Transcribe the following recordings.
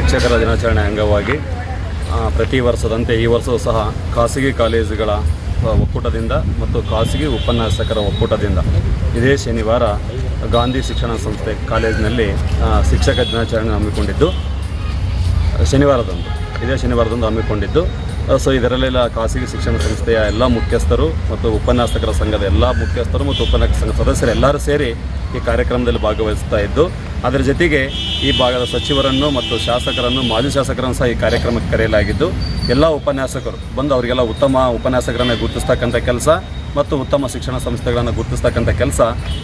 ಶಿಕ್ಷಕರ ದಿನಾಚರಣೆ ಅಂಗವಾಗಿ ಪ್ರತಿ ವರ್ಷದಂತೆ ಈ ವರ್ಷವೂ ಸಹ ಖಾಸಗಿ ಕಾಲೇಜುಗಳ ಒಕ್ಕೂಟದಿಂದ ಮತ್ತು ಖಾಸಗಿ ಉಪನ್ಯಾಸಕರ ಒಕ್ಕೂಟದಿಂದ ಇದೇ ಶನಿವಾರ ಗಾಂಧಿ ಶಿಕ್ಷಣ ಸಂಸ್ಥೆ ಕಾಲೇಜಿನಲ್ಲಿ ಶಿಕ್ಷಕ ದಿನಾಚರಣೆ ಹಮ್ಮಿಕೊಂಡಿದ್ದು ಇದೇ ಶನಿವಾರದಂದು ಹಮ್ಮಿಕೊಂಡಿದ್ದು ಸೊ ಇದರಲ್ಲೆಲ್ಲ ಖಾಸಗಿ ಶಿಕ್ಷಣ ಸಂಸ್ಥೆಯ ಎಲ್ಲ ಮುಖ್ಯಸ್ಥರು ಮತ್ತು ಉಪನ್ಯಾಸಕರ ಸಂಘದ ಎಲ್ಲ ಮುಖ್ಯಸ್ಥರು ಮತ್ತು ಉಪನ್ಯಾಸಕ ಸಂಘ ಸದಸ್ಯರು ಎಲ್ಲರೂ ಸೇರಿ ಈ ಕಾರ್ಯಕ್ರಮದಲ್ಲಿ ಭಾಗವಹಿಸ್ತಾ ಇದ್ದು, ಅದರ ಜೊತೆಗೆ ಈ ಭಾಗದ ಸಚಿವರನ್ನು ಮತ್ತು ಶಾಸಕರನ್ನು, ಮಾಜಿ ಶಾಸಕರನ್ನು ಸಹ ಈ ಕಾರ್ಯಕ್ರಮಕ್ಕೆ ಕರೆಯಲಾಗಿದ್ದು, ಎಲ್ಲ ಉಪನ್ಯಾಸಕರು ಬಂದು ಅವರಿಗೆಲ್ಲ ಉತ್ತಮ ಉಪನ್ಯಾಸಕರನ್ನು ಗುರುತಿಸ್ತಕ್ಕಂಥ ಕೆಲಸ ಮತ್ತು ಉತ್ತಮ ಶಿಕ್ಷಣ ಸಂಸ್ಥೆಗಳನ್ನು ಗುರುತಿಸ್ತಕ್ಕಂಥ ಕೆಲಸ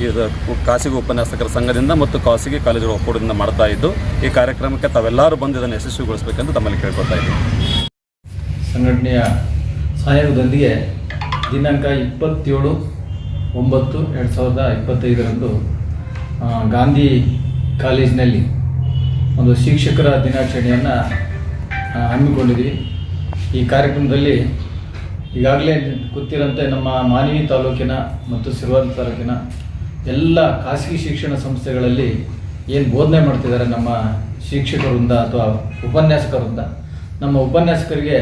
ಇದು ಖಾಸಗಿ ಉಪನ್ಯಾಸಕರ ಸಂಘದಿಂದ ಮತ್ತು ಖಾಸಗಿ ಕಾಲೇಜುಗಳ ಒಕ್ಕೂಟದಿಂದ ಮಾಡ್ತಾ ಇದ್ದು, ಈ ಕಾರ್ಯಕ್ರಮಕ್ಕೆ ತಾವೆಲ್ಲರೂ ಬಂದು ಇದನ್ನು ಯಶಸ್ವಿಗೊಳಿಸಬೇಕೆಂದು ತಮ್ಮಲ್ಲಿ ಕೇಳ್ಕೊತಾ ಇದ್ದೀವಿ. ಸಂಘಟನೆಯ ಸಹಯೋಗದೊಂದಿಗೆ ದಿನಾಂಕ 27/9/2025 ಗಾಂಧಿ ಕಾಲೇಜಿನಲ್ಲಿ ಒಂದು ಶಿಕ್ಷಕರ ದಿನಾಚರಣೆಯನ್ನು ಹಮ್ಮಿಕೊಂಡಿದ್ವಿ. ಈ ಕಾರ್ಯಕ್ರಮದಲ್ಲಿ ಈಗಾಗಲೇ ಗೊತ್ತಿರೋಂತೆ ನಮ್ಮ ಮಾನ್ವಿ ತಾಲೂಕಿನ ಮತ್ತು ಸಿರುವಾರ್ ತಾಲೂಕಿನ ಎಲ್ಲ ಖಾಸಗಿ ಶಿಕ್ಷಣ ಸಂಸ್ಥೆಗಳಲ್ಲಿ ಏನು ಬೋಧನೆ ಮಾಡ್ತಿದ್ದಾರೆ ನಮ್ಮ ಶಿಕ್ಷಕರಿಂದ ಅಥವಾ ಉಪನ್ಯಾಸಕರಿಂದ, ನಮ್ಮ ಉಪನ್ಯಾಸಕರಿಗೆ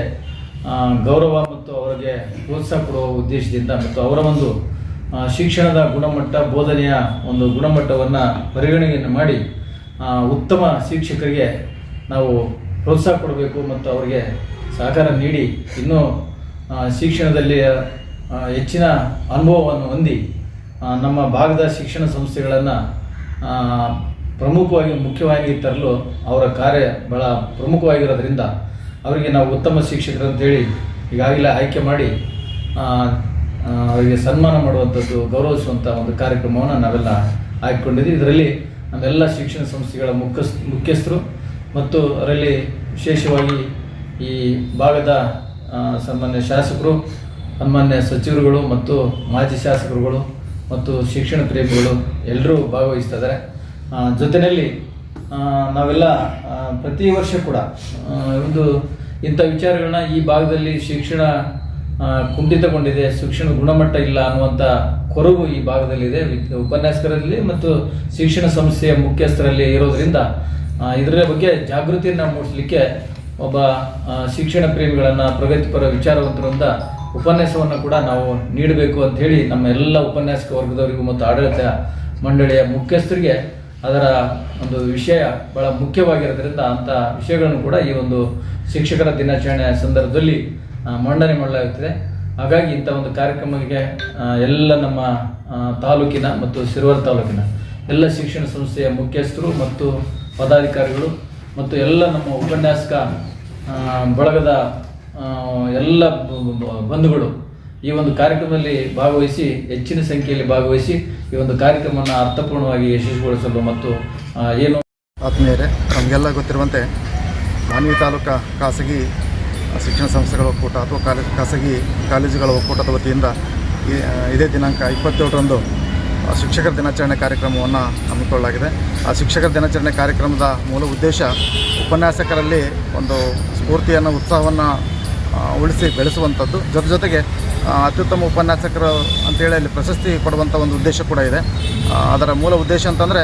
ಗೌರವ ಮತ್ತು ಅವರಿಗೆ ಪ್ರೋತ್ಸಾಹ ಕೊಡುವ ಉದ್ದೇಶದಿಂದ ಮತ್ತು ಅವರ ಒಂದು ಶಿಕ್ಷಣದ ಗುಣಮಟ್ಟ, ಬೋಧನೆಯ ಒಂದು ಗುಣಮಟ್ಟವನ್ನು ಪರಿಗಣನೆಯನ್ನು ಮಾಡಿ ಉತ್ತಮ ಶಿಕ್ಷಕರಿಗೆ ನಾವು ಪ್ರೋತ್ಸಾಹ ಕೊಡಬೇಕು ಮತ್ತು ಅವರಿಗೆ ಸಹಕಾರ ನೀಡಿ ಇನ್ನೂ ಶಿಕ್ಷಣದಲ್ಲಿ ಹೆಚ್ಚಿನ ಅನುಭವವನ್ನು ಹೊಂದಿ ನಮ್ಮ ಭಾಗದ ಶಿಕ್ಷಣ ಸಂಸ್ಥೆಗಳನ್ನು ಪ್ರಮುಖವಾಗಿ ಮುಖ್ಯವಾಗಿ ತರಲು ಅವರ ಕಾರ್ಯ ಭಾಳ ಪ್ರಮುಖವಾಗಿರೋದ್ರಿಂದ ಅವರಿಗೆ ನಾವು ಉತ್ತಮ ಶಿಕ್ಷಕರು ಅಂತೇಳಿ ಈಗಾಗಲೇ ಆಯ್ಕೆ ಮಾಡಿ ಅವರಿಗೆ ಸನ್ಮಾನ ಮಾಡುವಂಥದ್ದು, ಗೌರವಿಸುವಂಥ ಒಂದು ಕಾರ್ಯಕ್ರಮವನ್ನು ನಾವೆಲ್ಲ ಆಯ್ಕೊಂಡಿದ್ದೀವಿ. ಇದರಲ್ಲಿ ನಮ್ಮೆಲ್ಲ ಶಿಕ್ಷಣ ಸಂಸ್ಥೆಗಳ ಮುಖ್ಯಸ್ಥರು ಮತ್ತು ಅದರಲ್ಲಿ ವಿಶೇಷವಾಗಿ ಈ ಭಾಗದ ಸನ್ಮಾನ್ಯ ಶಾಸಕರು, ಸನ್ಮಾನ್ಯ ಸಚಿವರುಗಳು ಮತ್ತು ಮಾಜಿ ಶಾಸಕರುಗಳು ಮತ್ತು ಶಿಕ್ಷಣ ಪ್ರೇಮಿಗಳು ಎಲ್ಲರೂ ಭಾಗವಹಿಸ್ತಾ ಇದ್ದಾರೆ. ಜೊತೆಯಲ್ಲಿ ನಾವೆಲ್ಲ ಪ್ರತಿ ವರ್ಷ ಕೂಡ ಇಂಥ ವಿಚಾರಗಳನ್ನ ಈ ಭಾಗದಲ್ಲಿ ಶಿಕ್ಷಣ ಕುಂಠಿತಗೊಂಡಿದೆ, ಶಿಕ್ಷಣ ಗುಣಮಟ್ಟ ಇಲ್ಲ ಅನ್ನುವಂಥ ಕೊರಗು ಈ ಭಾಗದಲ್ಲಿದೆ, ಉಪನ್ಯಾಸಕರಲ್ಲಿ ಮತ್ತು ಶಿಕ್ಷಣ ಸಂಸ್ಥೆಯ ಮುಖ್ಯಸ್ಥರಲ್ಲಿ ಇರೋದರಿಂದ ಇದರ ಬಗ್ಗೆ ಜಾಗೃತಿಯನ್ನು ಮೂಡಿಸಲಿಕ್ಕೆ ಒಬ್ಬ ಶಿಕ್ಷಣ ಪ್ರೇಮಿಗಳನ್ನು, ಪ್ರಗತಿಪರ ವಿಚಾರವಂತರಿಂದ ಉಪನ್ಯಾಸವನ್ನು ಕೂಡ ನಾವು ನೀಡಬೇಕು ಅಂತ ಹೇಳಿ ನಮ್ಮ ಎಲ್ಲ ಉಪನ್ಯಾಸಕ ವರ್ಗದವರಿಗೂ ಮತ್ತು ಆಡಳಿತ ಮಂಡಳಿಯ ಮುಖ್ಯಸ್ಥರಿಗೆ ಅದರ ಒಂದು ವಿಷಯ ಬಹಳ ಮುಖ್ಯವಾಗಿರೋದ್ರಿಂದ ಅಂಥ ವಿಷಯಗಳನ್ನು ಕೂಡ ಈ ಒಂದು ಶಿಕ್ಷಕರ ದಿನಾಚರಣೆಯ ಸಂದರ್ಭದಲ್ಲಿ ಮಂಡನೆ ಮಾಡಲಾಗುತ್ತದೆ. ಹಾಗಾಗಿ ಇಂಥ ಒಂದು ಕಾರ್ಯಕ್ರಮಕ್ಕೆ ಎಲ್ಲ ನಮ್ಮ ತಾಲೂಕಿನ ಮತ್ತು ಸಿರುವಾರ್ ತಾಲೂಕಿನ ಎಲ್ಲ ಶಿಕ್ಷಣ ಸಂಸ್ಥೆಯ ಮುಖ್ಯಸ್ಥರು ಮತ್ತು ಪದಾಧಿಕಾರಿಗಳು ಮತ್ತು ಎಲ್ಲ ನಮ್ಮ ಉಪನ್ಯಾಸಕ ಬಳಗದ ಎಲ್ಲ ಬಂಧುಗಳು ಈ ಒಂದು ಕಾರ್ಯಕ್ರಮದಲ್ಲಿ ಭಾಗವಹಿಸಿ, ಹೆಚ್ಚಿನ ಸಂಖ್ಯೆಯಲ್ಲಿ ಭಾಗವಹಿಸಿ ಈ ಒಂದು ಕಾರ್ಯಕ್ರಮವನ್ನು ಅರ್ಥಪೂರ್ಣವಾಗಿ ಯಶಸ್ವಿಗೊಳಿಸಲು ಮತ್ತು ಏನು ಆತ್ಮೀಯರೇ, ನಮಗೆಲ್ಲ ಗೊತ್ತಿರುವಂತೆ ಮಾನ್ವಿ ತಾಲೂಕಾ ಖಾಸಗಿ ಶಿಕ್ಷಣ ಸಂಸ್ಥೆಗಳ ಒಕ್ಕೂಟ ಅಥವಾ ಖಾಸಗಿ ಕಾಲೇಜುಗಳ ಒಕ್ಕೂಟದ ವತಿಯಿಂದ ಇದೇ ದಿನಾಂಕ 27ರಂದು ಶಿಕ್ಷಕರ ದಿನಾಚರಣೆ ಕಾರ್ಯಕ್ರಮವನ್ನು ಹಮ್ಮಿಕೊಳ್ಳಲಾಗಿದೆ. ಆ ಶಿಕ್ಷಕರ ದಿನಾಚರಣೆ ಕಾರ್ಯಕ್ರಮದ ಮೂಲ ಉದ್ದೇಶ ಉಪನ್ಯಾಸಕರಲ್ಲಿ ಒಂದು ಸ್ಫೂರ್ತಿಯನ್ನು, ಉತ್ಸಾಹವನ್ನು ಉಳಿಸಿ ಬೆಳೆಸುವಂಥದ್ದು. ಜೊತೆಗೆ ಅತ್ಯುತ್ತಮ ಉಪನ್ಯಾಸಕರು ಅಂತೇಳಿ ಅಲ್ಲಿ ಪ್ರಶಸ್ತಿ ಕೊಡುವಂಥ ಒಂದು ಉದ್ದೇಶ ಕೂಡ ಇದೆ. ಅದರ ಮೂಲ ಉದ್ದೇಶ ಅಂತಂದರೆ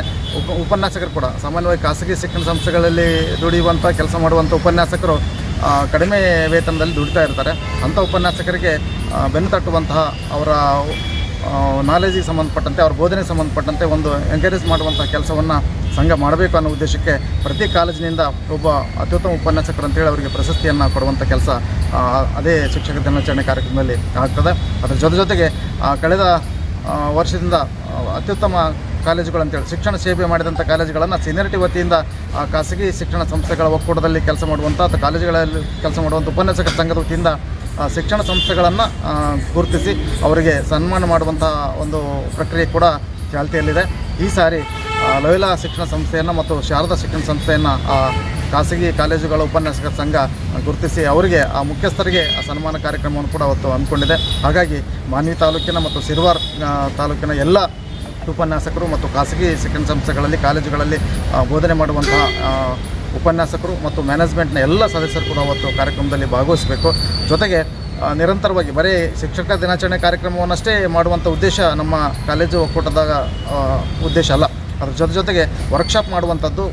ಉಪನ್ಯಾಸಕರು ಕೂಡ ಸಾಮಾನ್ಯವಾಗಿ ಖಾಸಗಿ ಶಿಕ್ಷಣ ಸಂಸ್ಥೆಗಳಲ್ಲಿ ದುಡಿಯುವಂಥ ಕೆಲಸ ಮಾಡುವಂಥ ಉಪನ್ಯಾಸಕರು ಕಡಿಮೆ ವೇತನದಲ್ಲಿ ದುಡಿತಾ ಇರ್ತಾರೆ. ಅಂಥ ಉಪನ್ಯಾಸಕರಿಗೆ ಬೆನ್ನು ತಟ್ಟುವಂತಹ ಅವರ ನಾಲೆಜಿಗೆ ಸಂಬಂಧಪಟ್ಟಂತೆ, ಅವ್ರ ಬೋಧನೆಗೆ ಸಂಬಂಧಪಟ್ಟಂತೆ ಒಂದು ಎಂಕರೇಜ್ ಮಾಡುವಂಥ ಕೆಲಸವನ್ನು ಸಂಘ ಮಾಡಬೇಕು ಅನ್ನೋ ಉದ್ದೇಶಕ್ಕೆ ಪ್ರತಿ ಕಾಲೇಜಿನಿಂದ ಒಬ್ಬ ಅತ್ಯುತ್ತಮ ಉಪನ್ಯಾಸಕರು ಅಂತೇಳಿ ಅವರಿಗೆ ಪ್ರಶಸ್ತಿಯನ್ನು ಕೊಡುವಂಥ ಕೆಲಸ ಅದೇ ಶಿಕ್ಷಕ ದಿನಾಚರಣೆ ಕಾರ್ಯಕ್ರಮದಲ್ಲಿ ಆಗ್ತದೆ. ಅದರ ಜೊತೆಗೆ ಕಳೆದ ವರ್ಷದಿಂದ ಅತ್ಯುತ್ತಮ ಕಾಲೇಜುಗಳಂತೇಳಿ ಶಿಕ್ಷಣ ಸೇವೆ ಮಾಡಿದಂಥ ಕಾಲೇಜುಗಳನ್ನು ಸೀನಿಯರಿಟಿ ವತಿಯಿಂದ ಖಾಸಗಿ ಶಿಕ್ಷಣ ಸಂಸ್ಥೆಗಳ ಒಕ್ಕೂಟದಲ್ಲಿ ಕೆಲಸ ಮಾಡುವಂಥ ಅಥವಾ ಕಾಲೇಜುಗಳಲ್ಲಿ ಕೆಲಸ ಮಾಡುವಂಥ ಉಪನ್ಯಾಸಕರ ಸಂಘದ ವತಿಯಿಂದ ಶಿಕ್ಷಣ ಸಂಸ್ಥೆಗಳನ್ನು ಗುರುತಿಸಿ ಅವರಿಗೆ ಸನ್ಮಾನ ಮಾಡುವಂಥ ಒಂದು ಪ್ರಕ್ರಿಯೆ ಕೂಡ ಚಾಲ್ತಿಯಲ್ಲಿದೆ. ಈ ಸಾರಿ ಲೋಯಲಾ ಶಿಕ್ಷಣ ಸಂಸ್ಥೆಯನ್ನು ಮತ್ತು ಶಾರದಾ ಶಿಕ್ಷಣ ಸಂಸ್ಥೆಯನ್ನು ಖಾಸಗಿ ಕಾಲೇಜುಗಳ ಉಪನ್ಯಾಸಕರ ಸಂಘ ಗುರುತಿಸಿ ಅವರಿಗೆ ಆ ಮುಖ್ಯಸ್ಥರಿಗೆ ಆ ಸನ್ಮಾನ ಕಾರ್ಯಕ್ರಮವನ್ನು ಕೂಡ ಅವತ್ತು ಹಮ್ಮಿಕೊಂಡಿದೆ. ಹಾಗಾಗಿ ಮಾನ್ವಿ ತಾಲೂಕಿನ ಮತ್ತು ಸಿರುವಾರ್ ತಾಲೂಕಿನ ಎಲ್ಲ ಉಪನ್ಯಾಸಕರು ಮತ್ತು ಖಾಸಗಿ ಶಿಕ್ಷಣ ಸಂಸ್ಥೆಗಳಲ್ಲಿ, ಕಾಲೇಜುಗಳಲ್ಲಿ ಬೋಧನೆ ಮಾಡುವಂತಹ ಉಪನ್ಯಾಸಕರು ಮತ್ತು ಮ್ಯಾನೇಜ್ಮೆಂಟ್ನ ಎಲ್ಲ ಸದಸ್ಯರು ಕೂಡ ಅವತ್ತು ಕಾರ್ಯಕ್ರಮದಲ್ಲಿ ಭಾಗವಹಿಸಬೇಕು. ಜೊತೆಗೆ ನಿರಂತರವಾಗಿ ಬರೀ ಶಿಕ್ಷಕ ದಿನಾಚರಣೆ ಕಾರ್ಯಕ್ರಮವನ್ನಷ್ಟೇ ಮಾಡುವಂಥ ಉದ್ದೇಶ ನಮ್ಮ ಕಾಲೇಜು ಒಕ್ಕೂಟದ ಉದ್ದೇಶ ಅಲ್ಲ. ಅದ್ರ ಜೊತೆಗೆ ವರ್ಕ್ಶಾಪ್ ಮಾಡುವಂಥದ್ದು,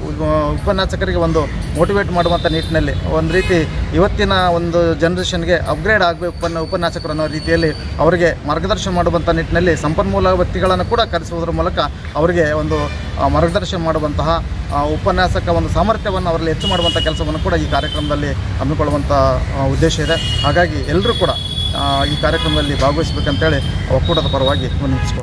ಉಪನ್ಯಾಸಕರಿಗೆ ಒಂದು ಮೋಟಿವೇಟ್ ಮಾಡುವಂಥ ನಿಟ್ಟಿನಲ್ಲಿ ಒಂದು ರೀತಿ ಇವತ್ತಿನ ಒಂದು ಜನ್ರೇಷನ್ಗೆ ಅಪ್ಗ್ರೇಡ್ ಆಗಬೇಕು ಉಪನ್ಯಾಸಕರು ಅನ್ನೋ ರೀತಿಯಲ್ಲಿ ಅವರಿಗೆ ಮಾರ್ಗದರ್ಶನ ಮಾಡುವಂಥ ನಿಟ್ಟಿನಲ್ಲಿ ಸಂಪನ್ಮೂಲ ವ್ಯಕ್ತಿಗಳನ್ನು ಕೂಡ ಕರೆಸುವುದರ ಮೂಲಕ ಅವರಿಗೆ ಒಂದು ಮಾರ್ಗದರ್ಶನ ಮಾಡುವಂತಹ ಉಪನ್ಯಾಸಕ ಒಂದು ಸಾಮರ್ಥ್ಯವನ್ನು ಅವರಲ್ಲಿ ಹೆಚ್ಚು ಮಾಡುವಂಥ ಕೆಲಸವನ್ನು ಕೂಡ ಈ ಕಾರ್ಯಕ್ರಮದಲ್ಲಿ ಹಮ್ಮಿಕೊಳ್ಳುವಂಥ ಉದ್ದೇಶ ಇದೆ. ಹಾಗಾಗಿ ಎಲ್ಲರೂ ಕೂಡ ಈ ಕಾರ್ಯಕ್ರಮದಲ್ಲಿ ಭಾಗವಹಿಸಬೇಕಂತೇಳಿ ಒಕ್ಕೂಟದ ಪರವಾಗಿ ವಿನಂತಿಸಿಕೊಳ್ಳುತ್ತೇನೆ.